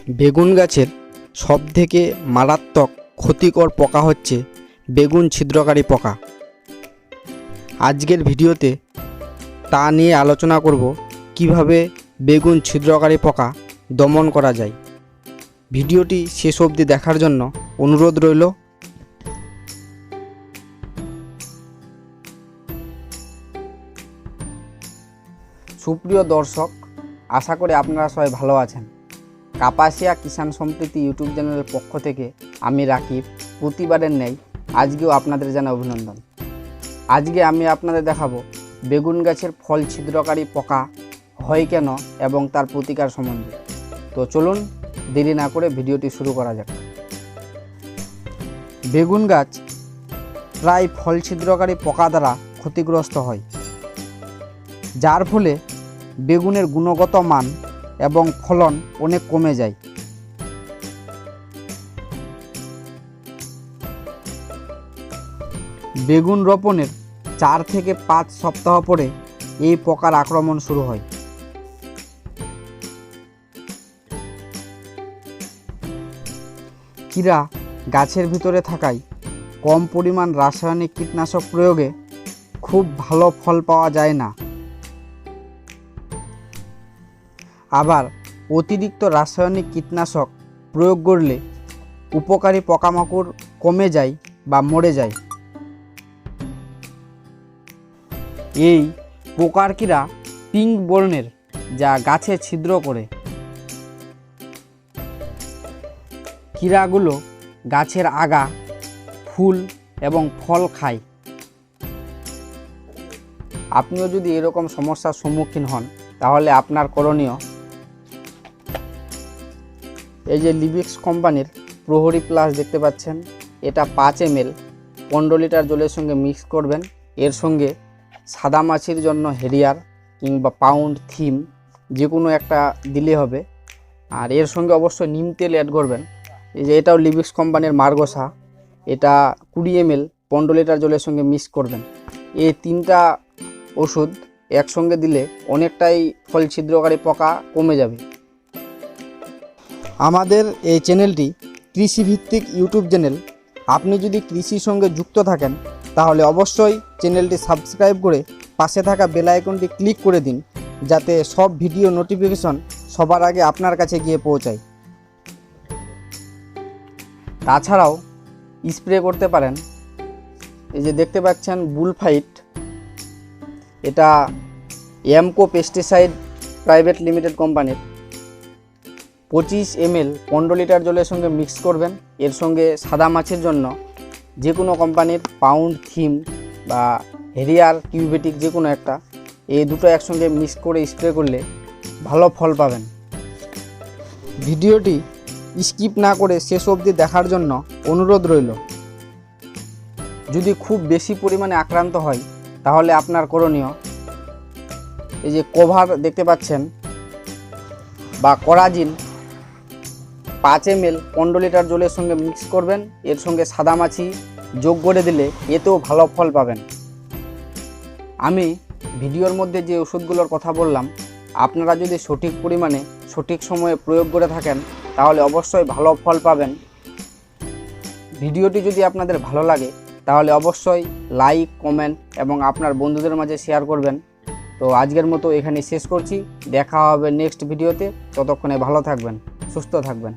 বেগুন গাছের সবথেকে মারাত্মক ক্ষতিকর পোকা হচ্ছে বেগুন ছিদ্রকারী পোকা। আজকের ভিডিওতে তা নিয়ে আলোচনা করব কিভাবে বেগুন ছিদ্রকারী পোকা দমন করা যায়। ভিডিওটি শেষ অবধি দেখার জন্য অনুরোধ রইল। সুপ্রিয় দর্শক, আশা করি আপনারা সবাই ভালো আছেন। কাপাসিয়া কিষাণ সম্প্রীতি ইউটিউব চ্যানেলের পক্ষ থেকে আমি রাকিব প্রতিবারের ন্যায় আজকেও আপনাদের জানাই অভিনন্দন। আজকে আমি আপনাদের দেখাবো বেগুন গাছের ফল ছিদ্রকারী পোকা হয় কেন এবং তার প্রতিকার সম্বন্ধে। তো চলুন দেরি না করে ভিডিওটি শুরু করা যাক। বেগুন গাছ প্রায় ফল ছিদ্রকারী পোকা দ্বারা ক্ষতিগ্রস্ত হয়, যার ফলে বেগুনের গুণগত মান এবং ফলন অনেক কমে যায়। বেগুন রোপণের 4 থেকে 5 সপ্তাহ পরে এই পোকার আক্রমণ শুরু হয়। কীরা গাছের ভিতরে থাকায় কম পরিমাণ রাসায়নিক কীটনাশক প্রয়োগে খুব ভালো ফল পাওয়া যায় না। আবার অতিরিক্ত রাসায়নিক কীটনাশক প্রয়োগ করলে উপকারী পোকামাকড় কমে যায় বা মরে যায়। এই পোকার কীরা পিঙ্ক বর্ণের, যা গাছে ছিদ্র করে। কীরাগুলো গাছের আগা, ফুল এবং ফল খায়। আপনিও যদি এরকম সমস্যার সম্মুখীন হন তাহলে আপনার করণীয়, এই যে লিবিক্স কোম্পানির প্রহরী প্লাস দেখতে পাচ্ছেন, এটা 5 ml 15 লিটার জলের সঙ্গে মিক্স করবেন। এর সঙ্গে সাদা মাছির জন্য হেরিয়ার কিংবা পাউন্ড থিম যে কোনো একটা দিলে হবে। আর এর সঙ্গে অবশ্যই নিম তেল অ্যাড করবেন। এই যে এটাও লিবিক্স কোম্পানির মার্গসা, এটা 20 ml 15 লিটার জলের সঙ্গে মিক্স করবেন। এই 3টা ওষুধ একসঙ্গে দিলে অনেকটাই ফল ছিদ্রকারী পোকা কমে যাবে। আমাদের এই চ্যানেলটি কৃষিভিত্তিক ইউটিউব চ্যানেল। আপনি যদি কৃষির সঙ্গে যুক্ত থাকেন তাহলে অবশ্যই চ্যানেলটি সাবস্ক্রাইব করে পাশে থাকা বেল আইকনটি ক্লিক করে দিন, যাতে সব ভিডিও নোটিফিকেশন সবার আগে আপনার কাছে গিয়ে পৌঁছায়। তাছাড়াও স্প্রে করতে পারেন। এই যে দেখতে পাচ্ছেন বুলফাইট, এটা এমকো পেস্টিসাইড প্রাইভেট লিমিটেড কোম্পানির, 25 ml 15 লিটার জলের সঙ্গে মিক্স করবেন। এর সঙ্গে সাদা মাছির জন্য যে কোনো কোম্পানির পাউন্ড থিম বা হেরিয়ার কিউবেটিক যে কোনো একটা, এই দুটো একসঙ্গে মিক্স করে স্প্রে করলে ভালো ফল পাবেন। ভিডিওটি স্কিপ না করে শেষ অবধি দেখার জন্য অনুরোধ রইল। যদি খুব বেশি পরিমাণে আক্রান্ত হয় তাহলে আপনার করণীয়, এই যে কভার দেখতে পাচ্ছেন বা করাজিন 5 ml 15 লিটার জলের সঙ্গে মিক্স করবেন। এর সঙ্গে সাদা মাছি যোগ করে দিলে এতেও ভালো ফল পাবেন। আমি ভিডিওর মধ্যে যে ওষুধগুলোর কথা বললাম, আপনারা যদি সঠিক পরিমাণে সঠিক সময়ে প্রয়োগ করে থাকেন তাহলে অবশ্যই ভালো ফল পাবেন। ভিডিওটি যদি আপনাদের ভালো লাগে তাহলে অবশ্যই লাইক, কমেন্ট এবং আপনার বন্ধুদের মাঝে শেয়ার করবেন। তো আজকের মতো এখানে শেষ করছি। দেখা হবে নেক্সট ভিডিওতে। ততক্ষণে ভালো থাকবেন, সুস্থ থাকবেন।